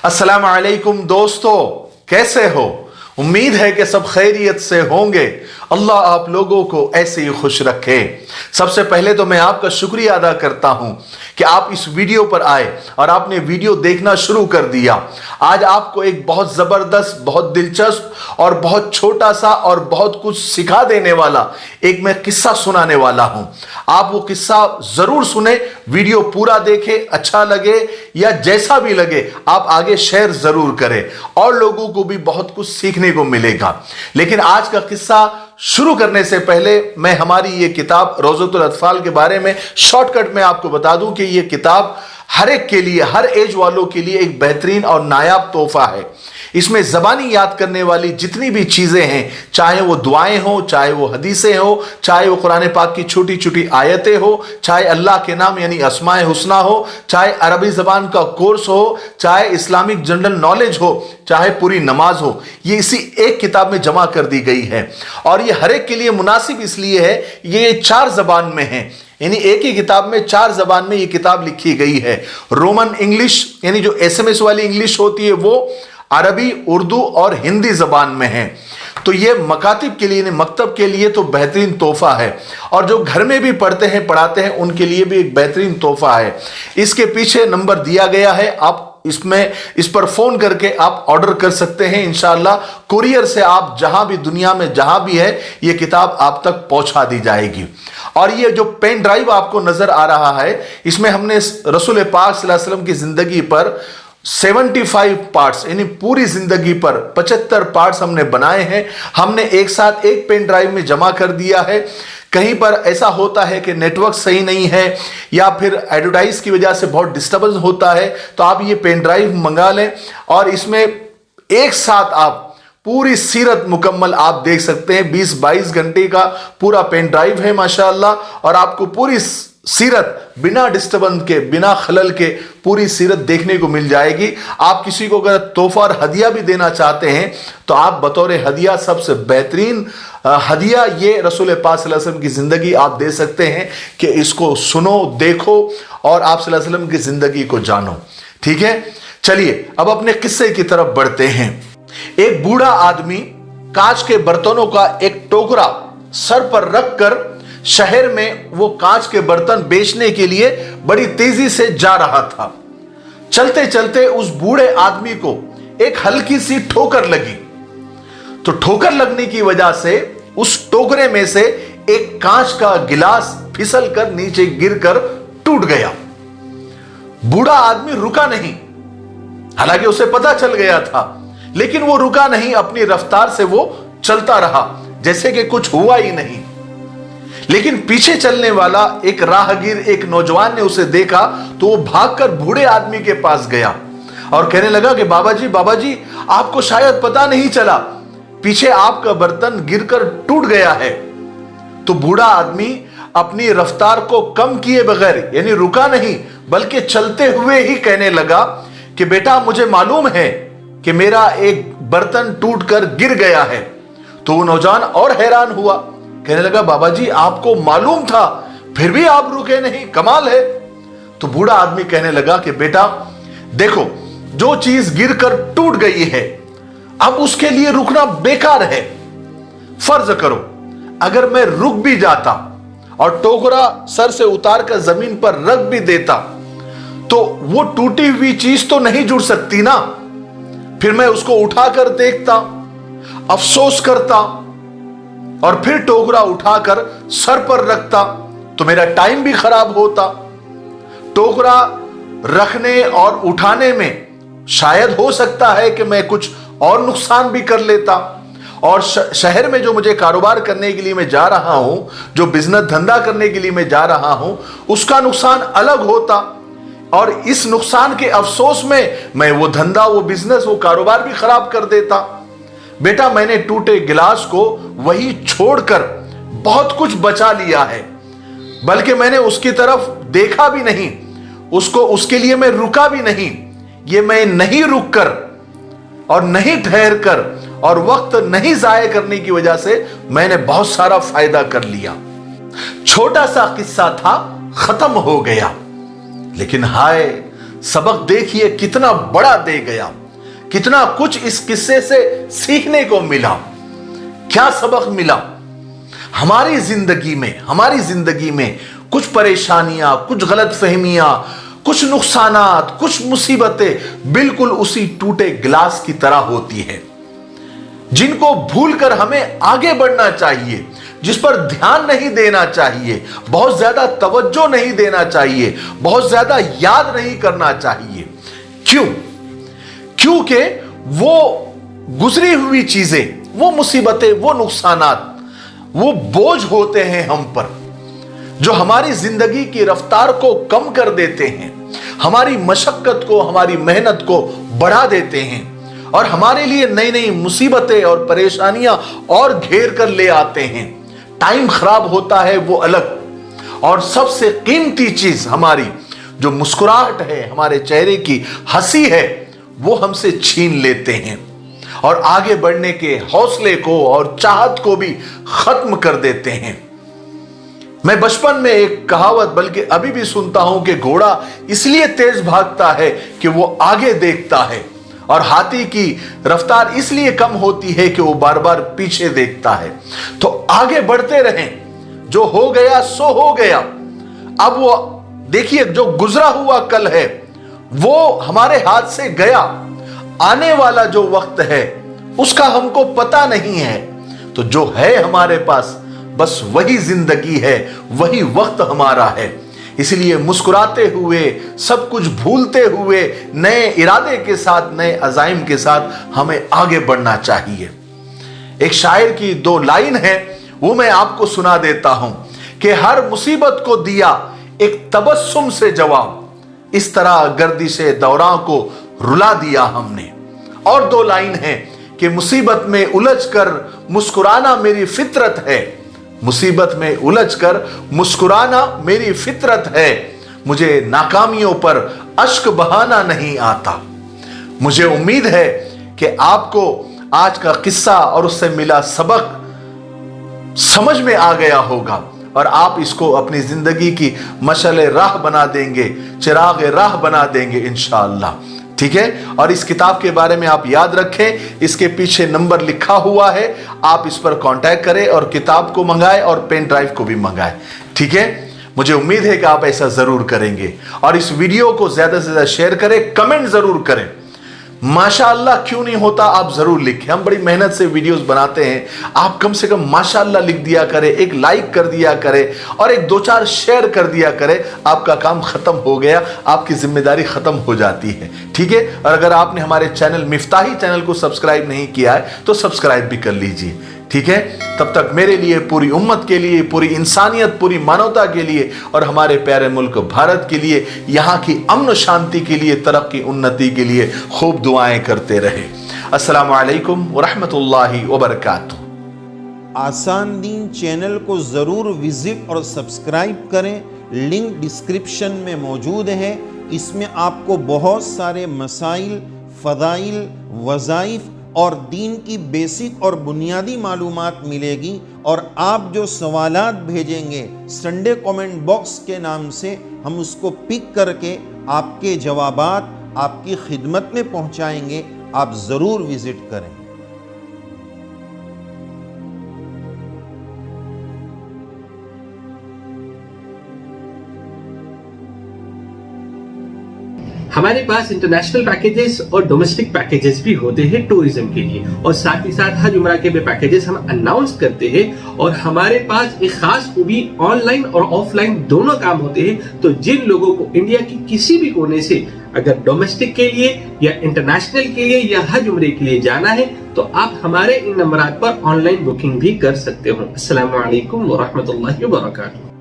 अस्सलाम वालेकुम दोस्तों, कैसे हो? उम्मीद है कि सब खैरियत से होंगे। अल्लाह आप लोगों को ऐसे ही खुश रखे। सबसे पहले तो मैं आपका शुक्रिया अदा करता हूं कि आप इस वीडियो पर आए और आपने वीडियो देखना शुरू कर दिया। आज आपको एक बहुत ज़बरदस्त, बहुत दिलचस्प और बहुत छोटा सा और बहुत कुछ सिखा देने वाला एक मैं किस्सा सुनाने वाला हूं। आप वो किस्सा ज़रूर सुने, वीडियो पूरा देखें, अच्छा लगे या जैसा भी लगे आप आगे शेयर ज़रूर करें और लोगों को भी बहुत कुछ सीखने को मिलेगा। लेकिन आज का किस्सा शुरू करने से पहले मैं हमारी ये किताब रोज़तुल अत्फाल के बारे में शॉर्टकट में आपको बता दूं कि ये किताब हर एक के लिए, हर एज वालों के लिए एक बेहतरीन और नायाब तोहफा है। इसमें ज़बानी याद करने वाली जितनी भी चीज़ें हैं, चाहे वो दुआएं हो, चाहे वो हदीसें हो, चाहे वो कुरान पाक की छोटी छोटी आयतें हो, चाहे अल्लाह के नाम यानी अस्माए हुस्ना हो, चाहे अरबी ज़बान का कोर्स हो, चाहे इस्लामिक जनरल नॉलेज हो, चाहे पूरी नमाज हो, ये इसी एक किताब में जमा कर दी गई है। और ये हर एक के लिए मुनासिब इसलिए है, ये 4 ज़बान में है, यानी एक ही किताब में 4 ज़बान में ये किताब लिखी गई है। रोमन इंग्लिश यानी जो SMS वाली इंग्लिश होती है वो, अरबी, उर्दू और हिंदी ज़बान में है। तो ये मकातिब के लिए, मकतब के लिए तो बेहतरीन तोहफा है और जो घर में भी पढ़ते हैं, पढ़ाते हैं, उनके लिए भी एक बेहतरीन तोहफा है। इसके पीछे नंबर दिया गया है, आप इस पर फ़ोन करके आप ऑर्डर कर सकते हैं। इंशाअल्लाह कुरियर से आप जहां भी दुनिया में जहां भी है ये किताब आप तक पहुंचा दी जाएगी। और ये जो पेन ड्राइव आपको नज़र आ रहा है, इसमें हमने रसूल पाक सल्लल्लाहु अलैहि वसल्लम की ज़िंदगी पर 75 पार्ट्स यानी पूरी जिंदगी पर 75 पार्ट्स हमने बनाए हैं। हमने एक साथ एक पेन ड्राइव में जमा कर दिया है। कहीं पर ऐसा होता है कि नेटवर्क सही नहीं है या फिर एडवर्टाइज की वजह से बहुत डिस्टर्बेंस होता है, तो आप ये पेन ड्राइव मंगा लें और इसमें एक साथ आप पूरी सीरत मुकम्मल आप देख सकते हैं। 20-22 घंटे का पूरा पेन ड्राइव है माशाअल्लाह, और आपको पूरी सीरत बिना डिस्टर्बेंस के, बिना खलल के पूरी सीरत देखने को मिल जाएगी। आप किसी को अगर तोहफा और हदिया भी देना चाहते हैं तो आप बतौर हदिया सबसे बेहतरीन हदिया ये रसूल पाक सल्लल्लाहु अलैहि वसल्लम की ज़िंदगी आप दे सकते हैं कि इसको सुनो, देखो और आप सल्लल्लाहु अलैहि वसल्लम की ज़िंदगी को जानो। ठीक है, चलिए अब अपने किस्से की तरफ बढ़ते हैं। एक बूढ़ा आदमी कांच के बर्तनों का एक टोकरा सर पर रखकर शहर में वो कांच के बर्तन बेचने के लिए बड़ी तेजी से जा रहा था। चलते चलते उस बूढ़े आदमी को एक हल्की सी ठोकर लगी, तो ठोकर लगने की वजह से उस टोकरे में से एक कांच का गिलास फिसल कर नीचे गिरकर टूट गया। बूढ़ा आदमी रुका नहीं, हालांकि उसे पता चल गया था, लेकिन वो रुका नहीं, अपनी रफ्तार से वो चलता रहा जैसे कि कुछ हुआ ही नहीं। लेकिन पीछे चलने वाला एक राहगीर, एक नौजवान ने उसे देखा तो वो भागकर बूढ़े आदमी के पास गया और कहने लगा कि बाबा जी आपको शायद पता नहीं चला, पीछे आपका बर्तन गिरकर टूट गया है। तो बूढ़ा आदमी अपनी रफ्तार को कम किए बगैर, यानी रुका नहीं बल्कि चलते हुए ही कहने लगा कि बेटा मुझे मालूम है कि मेरा एक बर्तन टूटकर गिर गया है। तो वो नौजवान और हैरान हुआ, कहने लगा बाबा जी आपको मालूम था फिर भी आप रुके नहीं, कमाल है। तो बूढ़ा आदमी कहने लगा कि बेटा देखो, जो चीज गिरकर टूट गई है अब उसके लिए रुकना बेकार है। फर्ज करो अगर मैं रुक भी जाता और टोकरा सर से उतार कर जमीन पर रख भी देता तो वो टूटी हुई चीज तो नहीं जुड़ सकती ना। फिर मैं उसको उठाकर देखता, अफसोस करता और फिर टोकरा उठाकर सर पर रखता तो मेरा टाइम भी खराब होता। टोकरा रखने और उठाने में शायद हो सकता है कि मैं कुछ और नुकसान भी कर लेता, और शहर में जो मुझे कारोबार करने के लिए मैं जा रहा हूं, जो बिजनेस धंधा करने के लिए मैं जा रहा हूं, उसका नुकसान अलग होता, और इस नुकसान के अफसोस में मैं वो धंधा, वो बिजनेस, वो कारोबार भी खराब कर देता। बेटा मैंने टूटे गिलास को वही छोड़कर बहुत कुछ बचा लिया है, बल्कि मैंने उसकी तरफ देखा भी नहीं, उसके लिए मैं रुका भी नहीं। ये मैं नहीं रुक कर और नहीं ठहर कर और वक्त नहीं जाया करने की वजह से मैंने बहुत सारा फायदा कर लिया। छोटा सा किस्सा था, खत्म हो गया। लेकिन हाय सबक देखिए कितना बड़ा दे गया, कितना कुछ इस किस्से से सीखने को मिला। क्या सबक मिला? हमारी जिंदगी में कुछ परेशानियां, कुछ गलतफहमियां, कुछ नुकसानात, कुछ मुसीबतें बिल्कुल उसी टूटे गिलास की तरह होती है, जिनको भूलकर हमें आगे बढ़ना चाहिए, जिस पर ध्यान नहीं देना चाहिए, बहुत ज्यादा तवज्जो नहीं देना चाहिए, बहुत ज्यादा याद नहीं करना चाहिए। क्यों? क्योंकि वो गुजरी हुई चीजें, वो मुसीबतें, वो नुकसानात, वो बोझ होते हैं हम पर, जो हमारी जिंदगी की रफ्तार को कम कर देते हैं, हमारी मशक्कत को, हमारी मेहनत को बढ़ा देते हैं और हमारे लिए नई नई मुसीबतें और परेशानियां और घेर कर ले आते हैं। टाइम खराब होता है वो अलग, और सबसे कीमती चीज हमारी जो मुस्कुराहट है, हमारे चेहरे की हंसी है, वो हमसे छीन लेते हैं और आगे बढ़ने के हौसले को और चाहत को भी खत्म कर देते हैं। मैं बचपन में एक कहावत बल्कि अभी भी सुनता हूं कि घोड़ा इसलिए तेज भागता है कि वो आगे देखता है, और हाथी की रफ्तार इसलिए कम होती है कि वो बार बार पीछे देखता है। तो आगे बढ़ते रहें, जो हो गया सो हो गया। अब वो देखिए, जो गुजरा हुआ कल है वो हमारे हाथ से गया, आने वाला जो वक्त है उसका हमको पता नहीं है। तो जो है हमारे पास बस वही जिंदगी है, वही वक्त हमारा है। इसलिए मुस्कुराते हुए, सब कुछ भूलते हुए, नए इरादे के साथ, नए अज़ाइम के साथ हमें आगे बढ़ना चाहिए। एक शायर की 2 लाइन है, वो मैं आपको सुना देता हूं कि हर मुसीबत को दिया एक तबस्सुम से जवाब, इस तरह गर्दिशे दौरां को रुला दिया हमने। और 2 लाइन है कि मुसीबत में उलझकर मुस्कुराना मेरी फितरत है, मुसीबत में उलझकर मुस्कुराना मेरी फितरत है, मुझे नाकामियों पर अश्क बहाना नहीं आता। मुझे उम्मीद है कि आपको आज का किस्सा और उससे मिला सबक समझ में आ गया होगा और आप इसको अपनी जिंदगी की मशाल राह बना देंगे, चिराग राह बना देंगे इंशाअल्लाह। ठीक है? और इस किताब के बारे में आप याद रखें, इसके पीछे नंबर लिखा हुआ है, आप इस पर कांटेक्ट करें और किताब को मंगाएं और पेन ड्राइव को भी मंगाएं। ठीक है? मुझे उम्मीद है कि आप ऐसा जरूर करेंगे और इस वीडियो को ज्यादा से ज्यादा शेयर करें, कमेंट जरूर करें। माशाअल्लाह क्यों नहीं होता आप जरूर लिखें, हम बड़ी मेहनत से वीडियोस बनाते हैं, आप कम से कम माशाअल्लाह लिख दिया करें, एक लाइक कर दिया करें और एक 2-4 शेयर कर दिया करें। आपका काम खत्म हो गया, आपकी जिम्मेदारी खत्म हो जाती है। ठीक है? और अगर आपने हमारे चैनल मिफ्ताही चैनल को सब्सक्राइब नहीं किया है तो सब्सक्राइब भी कर लीजिए। ठीक है? तब तक मेरे लिए, पूरी उम्मत के लिए, पूरी इंसानियत, पूरी मानवता के लिए और हमारे प्यारे मुल्क भारत के लिए, यहाँ की अमन शांति के लिए, तरक्की उन्नति के लिए खूब दुआएं करते रहे। अस्सलामु अलैकुम व रहमतुल्लाहि व बरकातुहू। आसान दीन चैनल को ज़रूर विजिट और सब्सक्राइब करें, लिंक डिस्क्रिप्शन में मौजूद है। इसमें आपको बहुत सारे मसाइल, फ़दाइल, वज़ाइफ और दीन की बेसिक और बुनियादी मालूमात मिलेगी। और आप जो सवालात भेजेंगे संडे कमेंट बॉक्स के नाम से, हम उसको पिक करके आपके जवाबात आपकी खिदमत में पहुंचाएंगे। आप ज़रूर विज़िट करें। हमारे पास इंटरनेशनल पैकेजेस और डोमेस्टिक पैकेजेस भी होते हैं टूरिज्म के लिए, और साथ ही साथ हज उम्रा के भी पैकेजेस हम अनाउंस करते हैं। और हमारे पास एक खास खूबी, ऑनलाइन और ऑफलाइन दोनों काम होते हैं। तो जिन लोगों को इंडिया की किसी भी कोने से अगर डोमेस्टिक के लिए या इंटरनेशनल के लिए या हज उम्रे के लिए जाना है तो आप हमारे इन नंबरात पर ऑनलाइन बुकिंग भी कर सकते हो। अस्सलामु अलैकुम व रहमतुल्लाहि व बरकातुहू।